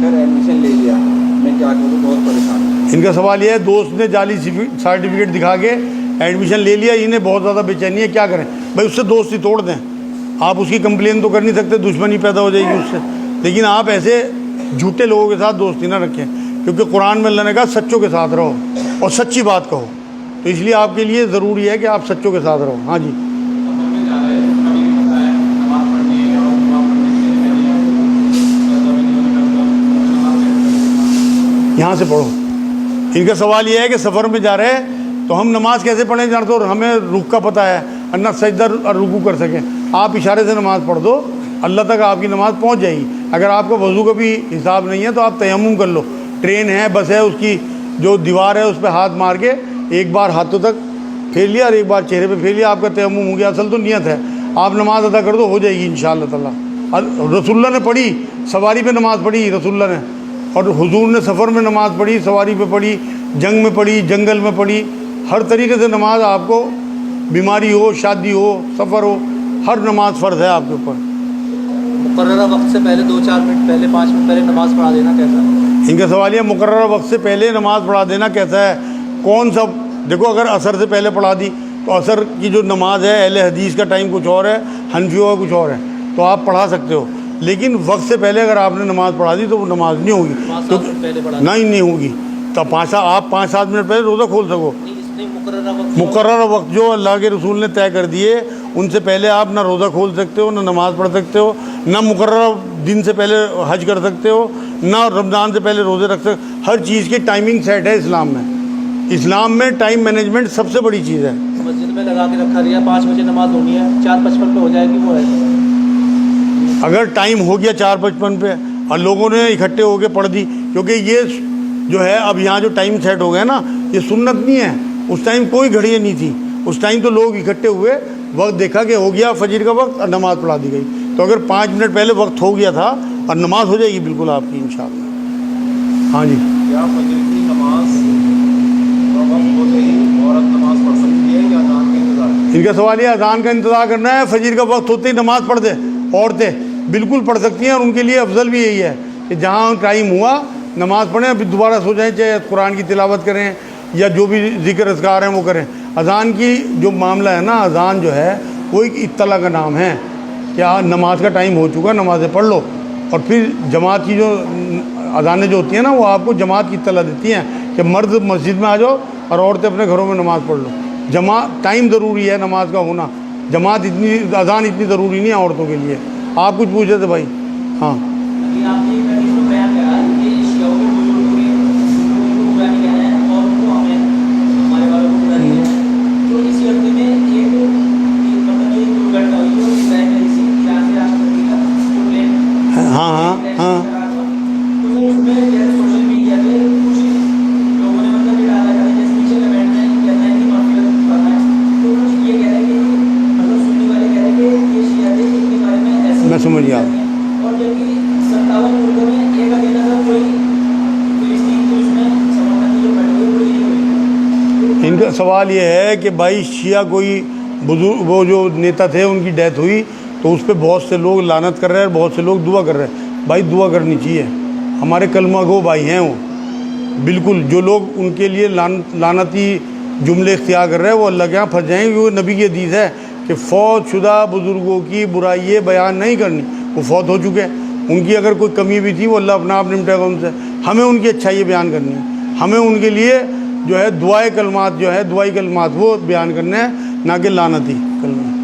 کر ایڈمیشن لے لیا, میں کیا کروں, بہت پریشان ہوں. ان کا سوال یہ ہے, دوست نے جعلی سرٹیفکیٹ دکھا کے ایڈمیشن لے لیا, انہیں بہت زیادہ بے چینی ہے, کیا کریں؟ بھائی اس سے دوستی توڑ دیں. آپ اس کی کمپلین تو کر نہیں سکتے, دشمنی پیدا ہو جائے گی اس سے, لیکن آپ ایسے جھوٹے لوگوں کے ساتھ دوستی نہ رکھیں, کیونکہ قرآن میں اللہ نے کہا سچوں کے ساتھ رہو اور سچی بات کہو, تو اس لیے آپ کے لیے ضروری ہے کہ آپ سچوں کے ساتھ رہو. ہاں جی, یہاں سے پڑھو. ان کا سوال یہ ہے کہ سفر میں جا رہے ہیں تو ہم نماز کیسے پڑھیں جانتے, اور ہمیں رخ کا پتہ ہے, نہ سجدہ اور رکوع کر سکیں. آپ اشارے سے نماز پڑھ دو, اللہ تک آپ کی نماز پہنچ جائے گی. اگر آپ کا وضو کا بھی حساب نہیں ہے تو آپ تیمم کر لو. ٹرین ہے, بس ہے, اس کی جو دیوار ہے اس پہ ہاتھ مار کے ایک بار ہاتھوں تک پھیر لیا اور ایک بار چہرے پہ پھیر لیا, آپ کا تیمم ہو گیا. اصل تو نیت ہے, آپ نماز ادا کر دو, ہو جائے گی انشاءاللہ تعالیٰ. رسول اللہ نے پڑھی, سواری پہ نماز پڑھی رسول اللہ نے, اور حضور نے سفر میں نماز پڑھی, سواری پہ پڑھی, جنگ میں پڑھی, جنگل میں پڑھی. ہر طریقے سے نماز آپ کو, بیماری ہو, شادی ہو, سفر ہو, ہر نماز فرض ہے آپ کے اوپر. مقررہ وقت سے پہلے 2-4 منٹ پہلے 5 منٹ پہلے نماز پڑھا دینا کیسا ہے؟ ان کا سوال یہ, مقررہ وقت سے پہلے نماز پڑھا دینا کیسا ہے؟ کون سا؟ دیکھو, اگر عصر سے پہلے پڑھا دی تو عصر کی جو نماز ہے اہل حدیث کا ٹائم کچھ اور ہے, حنفیوں کا کچھ اور ہے, تو آپ پڑھا سکتے ہو. لیکن وقت سے پہلے اگر آپ نے نماز پڑھا دی تو وہ نماز نہیں ہوگی, نہیں ہوگی. تو آپ 5-7 منٹ پہلے روزہ کھول سکو. مقررہ وقت جو اللہ کے رسول نے طے کر دیے, ان سے پہلے آپ نہ روزہ کھول سکتے ہو, نہ نماز پڑھ سکتے ہو, نہ مقررہ دن سے پہلے حج کر سکتے ہو, نہ رمضان سے پہلے روزے رکھ سکتے. ہر چیز کی ٹائمنگ سیٹ ہے اسلام میں. اسلام میں ٹائم مینجمنٹ سب سے بڑی چیز ہے. مسجد میں لگا کے رکھا دیا, 5 بجے نماز ہونی ہے, 4:55 پہ ہو جائے گی, وہ ہے. اگر ٹائم ہو گیا 4:55 پہ اور لوگوں نے اکٹھے ہو کے پڑھ دی, کیونکہ یہ جو ہے اب یہاں جو ٹائم سیٹ ہو گیا نا, یہ سنت نہیں ہے. اس ٹائم کوئی گھڑیاں نہیں تھی, اس ٹائم تو لوگ اکٹھے ہوئے, وقت دیکھا کہ ہو گیا فجر کا وقت اور نماز پڑھا دی گئی. تو اگر 5 منٹ پہلے وقت ہو گیا تھا اور نماز ہو جائے گی بالکل آپ کی انشاءاللہ. ہاں جی, کیا فجر کی نماز وقت ہوتے ہی عورت نماز پڑھ سکتی ہے یا اذان کا انتظار؟ ان کا سوال یہ, اذان کا انتظار کرنا ہے, فجر کا وقت ہوتے ہی نماز پڑھ دے. عورتیں بالکل پڑھ سکتی ہیں, اور ان کے لیے افضل بھی یہی ہے کہ جہاں ٹائم ہوا نماز پڑھیں, پھر دوبارہ سو جائیں, چاہے قرآن کی تلاوت کریں یا جو بھی ذکر اذکار ہیں وہ کریں. اذان کی جو معاملہ ہے نا, اذان جو ہے وہ ایک اطلاع کا نام ہے, کیا نماز کا ٹائم ہو چکا, نمازیں پڑھ لو. اور پھر جماعت کی جو اذانیں جو ہوتی ہیں نا, وہ آپ کو جماعت کی اطلاع دیتی ہیں کہ مرد مسجد میں آ جاؤ اور عورتیں اپنے گھروں میں نماز پڑھ لو. جماعت ٹائم ضروری ہے نماز کا ہونا, جماعت اتنی, اذان اتنی ضروری نہیں ہے عورتوں کے لیے. آپ کچھ پوچھ رہے تھے بھائی؟ ہاں, ہاں ہاں ہاں میں سمجھ گیا. ان کا سوال یہ ہے کہ بھائی شیعہ کوئی بزرگ, وہ جو نیتا تھے ان کی ڈیتھ ہوئی تو اس پہ بہت سے لوگ لعنت کر رہے ہیں اور بہت سے لوگ دعا کر رہے ہیں. بھائی دعا کرنی چاہیے, ہمارے کلمہ گو بھائی ہیں وہ. بالکل جو لوگ ان کے لیے لعنتی جملے اختیار کر رہے ہیں وہ اللہ کے یہاں پھنس جائیں گے. وہ نبی کی حدیث ہے کہ فوت شدہ بزرگوں کی برائییں بیان نہیں کرنی, وہ فوت ہو چکے ہیں, ان کی اگر کوئی کمی بھی تھی وہ اللہ اپنا آپ نمٹے گا ان سے. ہمیں ان کی اچھائی بیان کرنی ہے, ہمیں ان کے لیے جو ہے دعائے کلمات, جو ہے دعائی کلمات وہ بیان کرنے ہیں, نہ کہ لعنتی کلمات.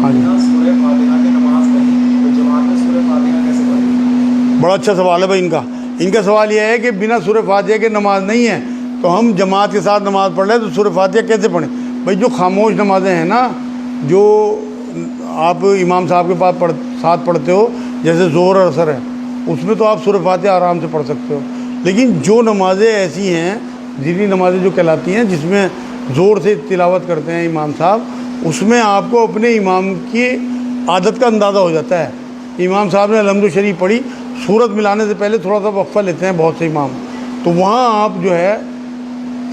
ہاں جی, سورہ فاتحہ کی نماز پڑھی تو جماعت میں سورہ فاتحہ کیسے پڑھی؟ بڑا اچھا سوال ہے بھائی ان کا. ان کا سوال یہ ہے کہ بنا سورہ فاتحہ کے نماز نہیں ہے, تو ہم جماعت کے ساتھ نماز پڑھ رہے ہیں تو سورہ فاتحہ کیسے پڑھیں؟ بھائی جو خاموش نمازیں ہیں نا, جو آپ امام صاحب کے ساتھ پڑھتے ہو, جیسے ظہر اور عصر ہے, اس میں تو آپ سورہ فاتحہ آرام سے پڑھ سکتے ہو. لیکن جو نمازیں ایسی ہیں, ذکری نمازیں جو کہلاتی ہیں, جس میں زور سے تلاوت کرتے ہیں امام صاحب, اس میں آپ کو اپنے امام کی عادت کا اندازہ ہو جاتا ہے. امام صاحب نے الحمد شریف پڑھی, سورت ملانے سے پہلے تھوڑا سا وقفہ لیتے ہیں بہت سے امام, تو وہاں آپ جو ہے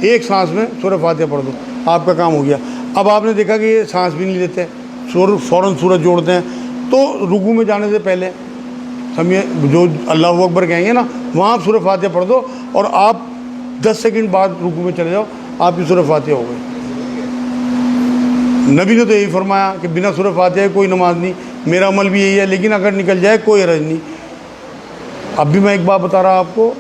ایک سانس میں سورہ فاتحہ پڑھ دو, آپ کا کام ہو گیا. اب آپ نے دیکھا کہ یہ سانس بھی نہیں لیتے, فوراً سورت جوڑتے ہیں, تو رکوع میں جانے سے پہلے سمجھے جو اللہ اکبر کہیں گے نا وہاں آپ سورہ فاتحہ پڑھ دو اور آپ 10 سیکنڈ بعد رکوع میں چلے جاؤ، آپ کی سورہ فاتحہ ہو گئی۔ نبی نے تو یہی فرمایا کہ بنا سورہ فاتحہ کوئی نماز نہیں، میرا عمل بھی یہی ہے، لیکن اگر نکل جائے کوئی حرج نہیں۔ اب بھی میں ایک بات بتا رہا آپ کو،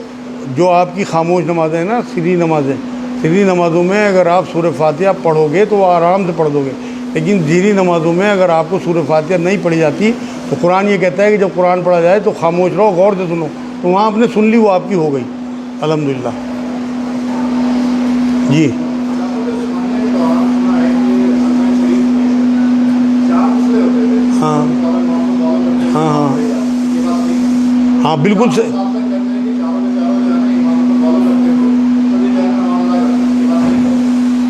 جو آپ کی خاموش نمازیں ہیں نا، سری نمازیں، سری نمازوں میں اگر آپ سورہ فاتحہ پڑھو گے تو آرام سے پڑھ دو گے، لیکن ظہری نمازوں میں اگر آپ کو سورہ فاتحہ نہیں پڑھی جاتی تو قرآن یہ کہتا ہے کہ جب قرآن پڑھا جائے تو خاموش رہو، غور سے سنو، تو وہاں آپ نے سن لی، وہ آپ کی ہو گئی الحمدللہ۔ جی ہاں ہاں ہاں ہاں بالکل سے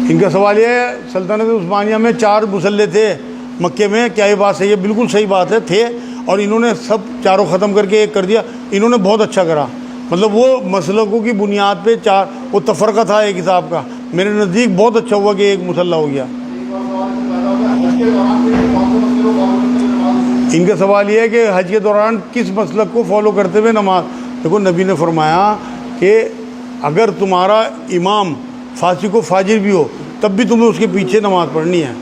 ان کا سوال یہ ہے، سلطنت عثمانیہ میں 4 مصلے تھے مکے میں، کیا یہ بات صحیح ہے؟ بالکل صحیح بات ہے، تھے، اور انہوں نے سب چاروں ختم کر کے ایک کر دیا۔ انہوں نے بہت اچھا کرا، مطلب وہ مسلکوں کی بنیاد پہ 4، وہ تفرقہ تھا ایک حساب کا، میرے نزدیک بہت اچھا ہوا کہ ایک مصلی ہو گیا۔ ان کا سوال یہ ہے کہ حج کے دوران کس مسلک کو فالو کرتے ہوئے نماز؟ دیکھو نبی نے فرمایا کہ اگر تمہارا امام فاسق و فاجر بھی ہو تب بھی تمہیں اس کے پیچھے نماز پڑھنی ہے،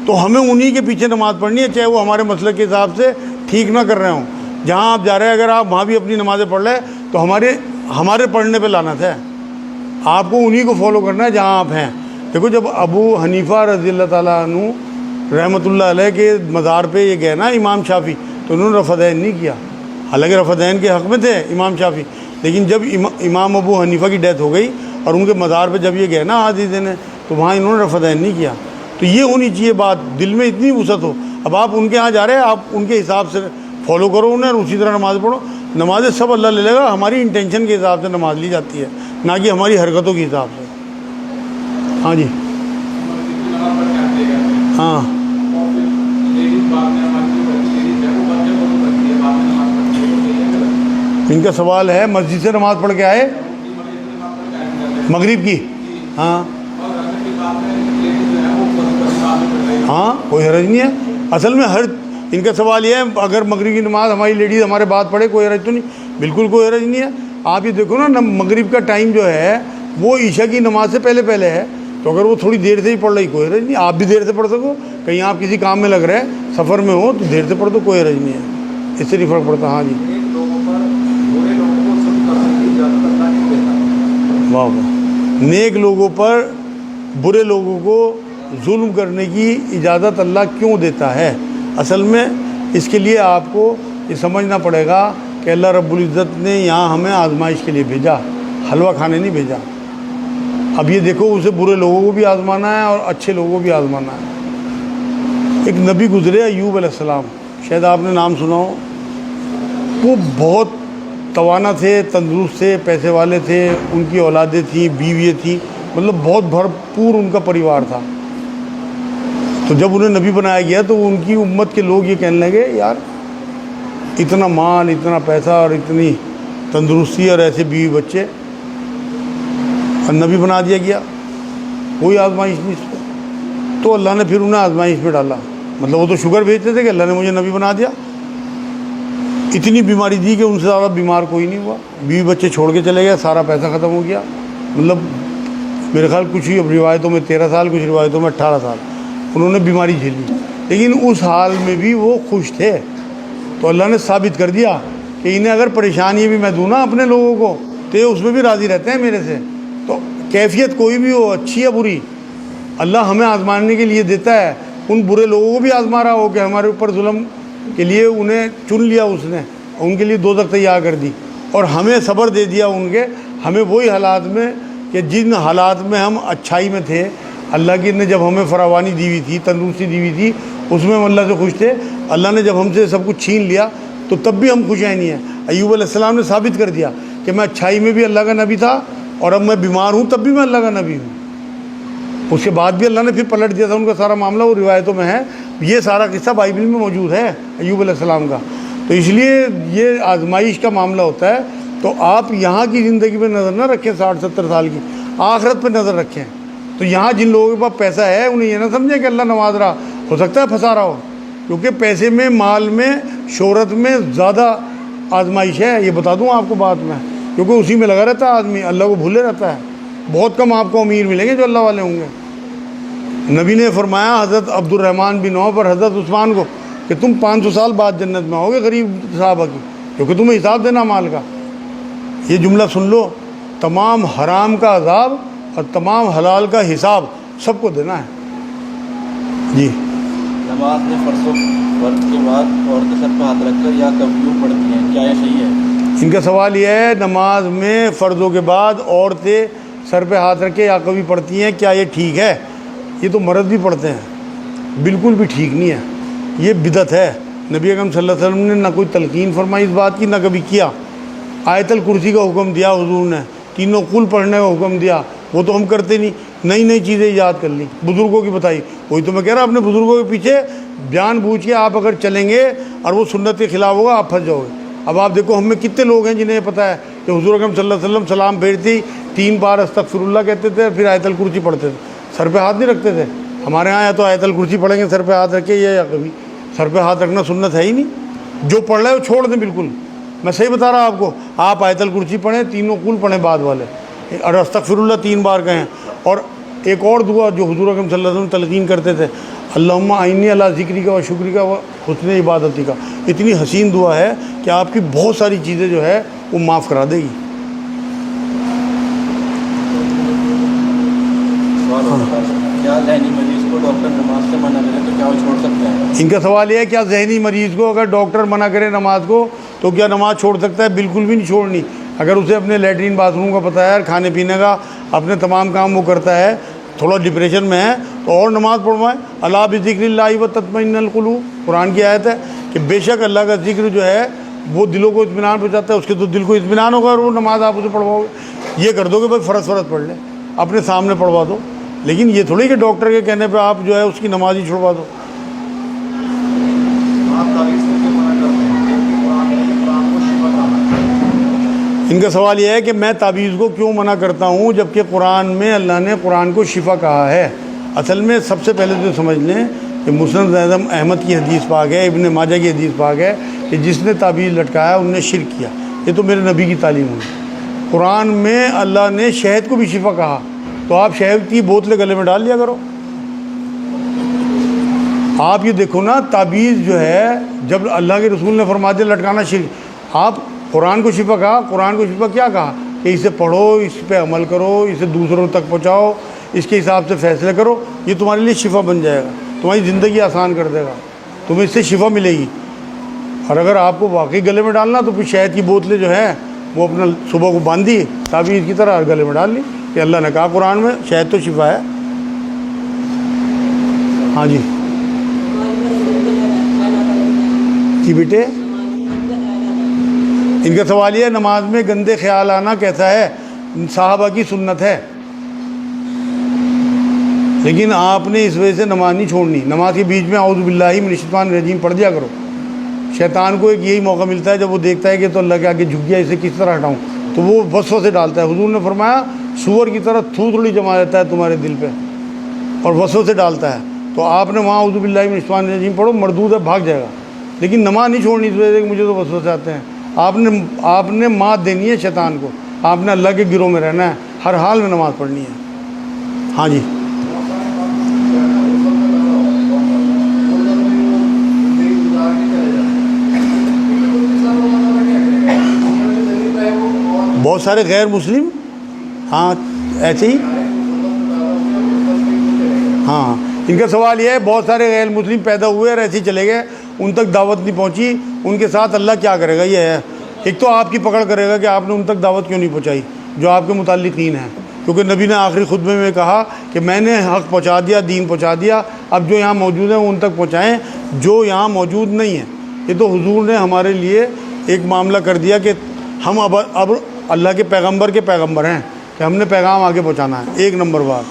تو ہمیں انہی کے پیچھے نماز پڑھنی ہے، چاہے وہ ہمارے مسلک کے حساب سے ٹھیک نہ کر رہے ہوں۔ جہاں آپ جا رہے ہیں اگر آپ وہاں بھی اپنی نمازیں پڑھ رہے ہیں تو ہمارے پڑھنے پہ لعنت ہے، آپ کو انہی کو فالو کرنا ہے جہاں آپ ہیں۔ دیکھو جب ابو حنیفہ رضی اللہ تعالیٰ عنہ رحمۃ اللہ علیہ کے مزار پہ یہ گئے نا امام شافعی، تو انہوں نے رفع دین نہیں کیا، حالانکہ رفع دین کے حق میں تھے امام شافعی، لیکن جب امام ابو حنیفہ کی ڈیتھ ہو گئی اور ان کے مزار پہ جب یہ گئے نا حدیث دینے، تو وہاں انہوں نے رفع دین نہیں کیا۔ تو یہ ہونی چاہیے بات، دل میں اتنی وسعت ہو۔ اب آپ ان کے ہاں جا رہے ہیں، آپ ان کے حساب سے فالو کرو انہیں، اور اسی طرح نماز پڑھو۔ نمازیں سب اللہ لے لے گا، ہماری انٹینشن کے حساب سے نماز لی جاتی ہے، نہ کہ ہماری حرکتوں کے حساب سے۔ ہاں جی ہاں ان کا سوال ہے مسجد سے نماز پڑھ کے آئے مغرب کی، ہاں ہاں کوئی حرج نہیں ہے۔ اصل میں ان کا سوال یہ ہے اگر مغرب کی نماز ہماری لیڈیز ہمارے بات پڑھے کوئی حرج تو نہیں، بالکل کوئی حرج نہیں ہے۔ آپ یہ دیکھو نا مغرب کا ٹائم جو ہے وہ عشاء کی نماز سے پہلے ہے، تو اگر وہ تھوڑی دیر سے ہی پڑھ رہی کوئی حرج نہیں، آپ بھی دیر سے پڑھ سکو، کہیں آپ کسی کام میں لگ رہے سفر میں ہو تو دیر سے پڑھ دو، کوئی حرج نہیں ہے، اس سے نہیں فرق پڑتا۔ ہاں جی واہ واہ، نیک لوگوں پر برے لوگوں کو ظلم کرنے کی اجازت اللہ کیوں دیتا ہے؟ اصل میں اس کے لیے آپ کو یہ سمجھنا پڑے گا کہ اللہ رب العزت نے یہاں ہمیں آزمائش کے لیے بھیجا، حلوہ کھانے نہیں بھیجا۔ اب یہ دیکھو اسے برے لوگوں کو بھی آزمانا ہے اور اچھے لوگوں کو بھی آزمانا ہے۔ ایک نبی گزرے ایوب علیہ السلام، شاید آپ نے نام سنا ہو، وہ بہت توانا تھے، تندرست تھے، پیسے والے تھے، ان کی اولادیں تھیں، بیوییں تھیں، مطلب بہت بھرپور ان کا پریوار تھا۔ تو جب انہیں نبی بنایا گیا تو ان کی امت کے لوگ یہ کہنے لگے یار اتنا مال، اتنا پیسہ اور اتنی تندرستی اور ایسے بیوی بچے، اور نبی بنا دیا گیا، کوئی آزمائش نہیں اس پہ۔ تو اللہ نے پھر انہیں آزمائش میں ڈالا، مطلب وہ تو شکر بھیجتے تھے کہ اللہ نے مجھے نبی بنا دیا، اتنی بیماری دی کہ ان سے زیادہ بیمار کوئی نہیں ہوا، بیوی بچے چھوڑ کے چلے گئے، سارا پیسہ ختم ہو گیا، مطلب میرے خیال کچھ ہی روایتوں میں 13 سال، کچھ روایتوں میں 18 سال انہوں نے بیماری جھیلی، لیکن اس حال میں بھی وہ خوش تھے۔ تو اللہ نے ثابت کر دیا کہ انہیں اگر پریشانی بھی میں دوں نا اپنے لوگوں کو تو یہ اس میں بھی راضی رہتے ہیں میرے سے۔ تو کیفیت کوئی بھی ہو، اچھی یا بری، اللہ ہمیں آزمانے کے لیے دیتا ہے۔ ان برے لوگوں کو بھی آزما رہا ہو کہ ہمارے اوپر ظلم کے لیے انہیں چن لیا اس نے، ان کے لیے دوزخ تیار کر دی، اور ہمیں صبر دے دیا ان کے، ہمیں وہی حالات میں کہ جن حالات میں ہم اچھائی میں تھے، اللہ کی نے جب ہمیں فراوانی دی ہوئی تھی، تندرستی دی ہوئی تھی، اس میں ہم اللہ سے خوش تھے، اللہ نے جب ہم سے سب کچھ چھین لیا تو تب بھی ہم خوش نہیں ہیں۔ ایوب علیہ السلام نے ثابت کر دیا کہ میں اچھائی میں بھی اللہ کا نبی تھا، اور اب میں بیمار ہوں تب بھی میں اللہ کا نبی ہوں۔ اس کے بعد بھی اللہ نے پھر پلٹ دیا تھا ان کا سارا معاملہ، وہ روایتوں میں ہے، یہ سارا قصہ بائبل میں موجود ہے ایوب علیہ السلام کا۔ تو اس لیے یہ آزمائش کا معاملہ ہوتا ہے، تو آپ یہاں کی زندگی پہ نظر نہ رکھیں 60-70 سال کی، آخرت پہ نظر رکھیں۔ تو یہاں جن لوگوں کے پاس پیسہ ہے انہیں یہ نہ سمجھیں کہ اللہ نواز رہا، ہو سکتا ہے پھنسا رہا ہو، کیونکہ پیسے میں، مال میں، شہرت میں زیادہ آزمائش ہے، یہ بتا دوں آپ کو بات میں، کیونکہ اسی میں لگا رہتا ہے آدمی، اللہ کو بھولے رہتا ہے۔ بہت کم آپ کو امیر ملیں گے جو اللہ والے ہوں گے۔ نبی نے فرمایا حضرت عبد الرحمن بن عوف اور حضرت عثمان کو کہ تم 500 سال بعد جنت میں ہوگے غریب صحابہ کی، کیونکہ تمہیں حساب دینا مال کا۔ یہ جملہ سن لو، تمام حرام کا عذاب اور تمام حلال کا حساب سب کو دینا ہے۔ جی نماز میں فرض کے بعد عورتیں سر پہ ہاتھ رکھ کر یا کبیوں پڑھتی ہیں، کیا یہ صحیح ہے؟ ان کا سوال یہ ہے نماز میں فرضوں کے بعد عورتیں سر پہ ہاتھ رکھ کے یا کبھی پڑھتی ہیں، کیا یہ ٹھیک ہے؟ یہ تو مرد بھی پڑھتے ہیں، بالکل بھی ٹھیک نہیں ہے، یہ بدعت ہے۔ نبی اکرم صلی اللہ علیہ وسلم نے نہ کوئی تلقین فرمائی اس بات کی، نہ کبھی کیا۔ آیت الکرسی کا حکم دیا حضور نے، تینوں قل پڑھنے کا حکم دیا، وہ تو ہم کرتے نہیں، نئی نئی چیزیں ایجاد کر لی، بزرگوں کی بتائی۔ وہی تو میں کہہ رہا اپنے بزرگوں کے پیچھے جان بوجھ کے آپ اگر چلیں گے اور وہ سنت کے خلاف ہوگا آپ پھنس جاؤ گے۔ اب آپ دیکھو ہم میں کتنے لوگ ہیں جنہیں یہ پتہ ہے کہ حضور اکرم صلی اللہ علیہ وسلم سلام پھیرتے ہی 3 بار استغفر اللہ کہتے تھے، پھر آیت الکرسی پڑھتے تھے، سر پہ ہاتھ نہیں رکھتے تھے۔ ہمارے ہاں یا تو آیت الکرسی پڑھیں گے سر پہ ہاتھ رکھے، یا کبھی سر پہ ہاتھ رکھنا سنت ہے ہی نہیں۔ جو پڑھ رہا ہے وہ چھوڑ دیں بالکل، میں صحیح بتا رہا آپ کو۔ آپ آیت الکرسی پڑھیں، تینوں قل پڑھیں بعد والے، اور استغفر اللہ 3 بار کہیں۔ اور ایک اور دعا جو حضور اکرم صلی اللہ علیہ وسلم تلقین کرتے تھے، اللہم اعنی علی ذکری کا و شکری کا و حسن عبادتی کا، اتنی حسین دعا ہے کہ آپ کی بہت ساری چیزیں جو ہے وہ معاف کرا دے گی۔ کیا ذہنی مریض کو ڈاکٹر نماز سے منع کرے تو کیا وہ چھوڑ سکتے ہیں؟ ان کا سوال یہ ہے کیا ذہنی مریض کو اگر ڈاکٹر منع کرے نماز کو تو کیا نماز چھوڑ سکتا ہے؟ بالکل بھی نہیں چھوڑنی۔ اگر اسے اپنے لیٹرین باتھ روم کا پتہ ہے، کھانے پینے کا، اپنے تمام کام وہ کرتا ہے، تھوڑا ڈپریشن میں ہے تو اور نماز پڑھوائیں۔ الا بذکر اللہ و تطمئن القلوب، قرآن کی آیت ہے کہ بے شک اللہ کا ذکر جو ہے وہ دلوں کو اطمینان پہنچاتا ہے، اس کے تو دل کو اطمینان ہوگا اور وہ نماز آپ اسے پڑھواؤ گے۔ یہ کر دو کہ بھائی فرض پڑھ لے، اپنے سامنے پڑھوا دو، لیکن یہ تھوڑی کہ ڈاکٹر کے کہنے پہ آپ جو ہے اس کی نماز ہی چھڑوا دو۔ آپ تعویذ کو کیوں منع کرتے ہیں؟ جبکہ قرآن ہے کہ قرآن کو شفا کہا ہے۔ ان کا سوال یہ ہے کہ میں تعویذ کو کیوں منع کرتا ہوں جبکہ قرآن میں اللہ نے قرآن کو شفا کہا ہے۔ اصل میں سب سے پہلے تو سمجھ لیں کہ مسند اعظم احمد کی حدیث پاک ہے، ابن ماجہ کی حدیث پاک ہے کہ جس نے تعویذ لٹکایا انہوں نے شرک کیا۔ یہ تو میرے نبی کی تعلیم ہے۔ قرآن میں اللہ نے شہد کو بھی شفا کہا، تو آپ شہد کی بوتلیں گلے میں ڈال لیا کرو۔ آپ یہ دیکھو نا، تعویذ جو ہے جب اللہ کے رسول نے فرما دیا لٹکانا شرک، آپ قرآن کو شفا کہا، قرآن کو شفا کیا کہا کہ اسے پڑھو، اس پہ عمل کرو، اسے دوسروں تک پہنچاؤ، اس کے حساب سے فیصلے کرو، یہ تمہارے لیے شفا بن جائے گا، تمہاری زندگی آسان کر دے گا، تمہیں اس سے شفا ملے گی۔ اور اگر آپ کو واقعی گلے میں ڈالنا تو پھر شہد کی بوتلیں جو ہیں وہ اپنا صبح کو باندھی تعویذ کی طرح گلے میں ڈال لی کہ اللہ نے کہا قرآن میں شہد تو شفا ہے۔ ہاں جی جی بیٹے، ان کا سوال یہ ہے نماز میں گندے خیال آنا کیسا ہے؟ صحابہ کی سنت ہے، لیکن آپ نے اس وجہ سے نماز نہیں چھوڑنی۔ نماز کے بیچ میں اعوذ باللہ من الشیطان الرجیم پڑھ دیا کرو۔ شیطان کو ایک یہی موقع ملتا ہے جب وہ دیکھتا ہے کہ تو اللہ کے آگے جھک گیا، اسے کس طرح ہٹاؤں، تو وہ وسوسے ڈالتا ہے۔ حضور نے فرمایا سور کی طرح تھوڑی جما لیتا ہے تمہارے دل پہ اور وسوسے ڈالتا ہے، تو آپ نے وہاں اعوذ باللہ من الشیطان الرجیم پڑھو، مردود ہے، بھاگ جائے گا۔ لیکن نماز نہیں چھوڑنی اس وجہ سے کہ مجھے تو وسوسے آتے ہیں۔ آپ نے مات دینی ہے شیطان کو، آپ نے اللہ کے گروہ میں رہنا ہے، ہر حال میں نماز پڑھنی ہے۔ ہاں جی بہت سارے غیر مسلم، ہاں ایسے ہی، ہاں ان کا سوال یہ ہے بہت سارے غیر مسلم پیدا ہوئے اور ایسے ہی چلے گئے، ان تک دعوت نہیں پہنچی، ان کے ساتھ اللہ کیا کرے گا؟ یہ ہے ایک تو آپ کی پکڑ کرے گا کہ آپ نے ان تک دعوت کیوں نہیں پہنچائی جو آپ کے متعلقین ہیں، کیونکہ نبی نے آخری خطبے میں کہا کہ میں نے حق پہنچا دیا، دین پہنچا دیا، اب جو یہاں موجود ہیں وہ ان تک پہنچائیں جو یہاں موجود نہیں ہیں۔ یہ تو حضور نے ہمارے لیے ایک معاملہ کر دیا کہ ہم اب اللہ کے پیغمبر ہیں کہ ہم نے پیغام آگے پہنچانا ہے، ایک نمبر بات۔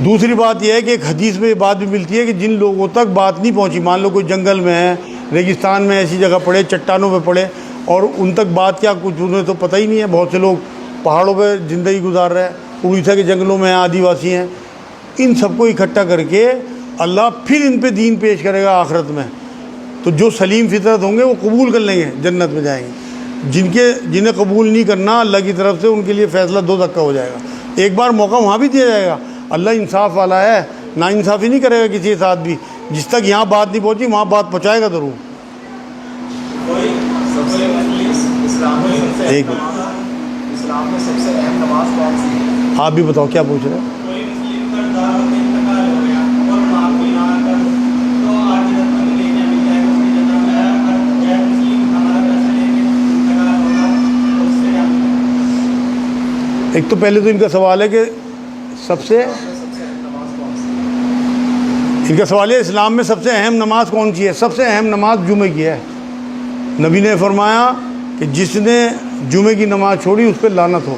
دوسری بات یہ ہے کہ ایک حدیث میں یہ بات بھی ملتی ہے کہ جن لوگوں تک بات نہیں پہنچی، مان لو کوئی جنگل میں ہے، ریگستان میں ایسی جگہ پڑے، چٹانوں پہ پڑے، اور ان تک بات کیا کچھ انہیں تو پتہ ہی نہیں ہے۔ بہت سے لوگ پہاڑوں پہ زندگی گزار رہے ہیں، اڑیسہ کے جنگلوں میں ہیں، آدی واسی ہیں، ان سب کو اکٹھا کر کے اللہ پھر ان پہ دین پیش کرے گا آخرت میں۔ تو جو سلیم فطرت ہوں گے وہ قبول کر لیں گے، جنت میں جائیں گے۔ جنہیں قبول نہیں کرنا، اللہ کی طرف سے ان کے لیے فیصلہ دو تک کا ہو جائے گا۔ ایک بار موقع وہاں بھی دیا جائے گا، اللہ انصاف والا ہے، نا انصافی نہیں کرے گا کسی کے ساتھ بھی۔ جس تک یہاں بات نہیں پہنچی وہاں بات پہنچائے گا ضرور۔ ایک منٹ، اسلام میں سب سے اہم نماز کون سی ہے؟ آپ بھی بتاؤ کیا پوچھ رہے ہیں؟ کوئی مسلم کا دعوت انتقال ہو گیا اور وہاں کو یہاں کر تو آخرت میں لے کے مل جائے گا، اس کی جنت میں ہے۔ اور غیر مسلم ہمارا پیسہ لے کے انتقال ہوگا تو اس سے کیا ملے گا؟ ایک تو پہلے تو ان کا سوال ہے کہ سب سے ان کا سوال ہے اسلام میں سب سے اہم نماز کون سی ہے؟ سب سے اہم نماز جمعے کی ہے۔ نبی نے فرمایا کہ جس نے جمعے کی نماز چھوڑی اس پہ لعنت ہو۔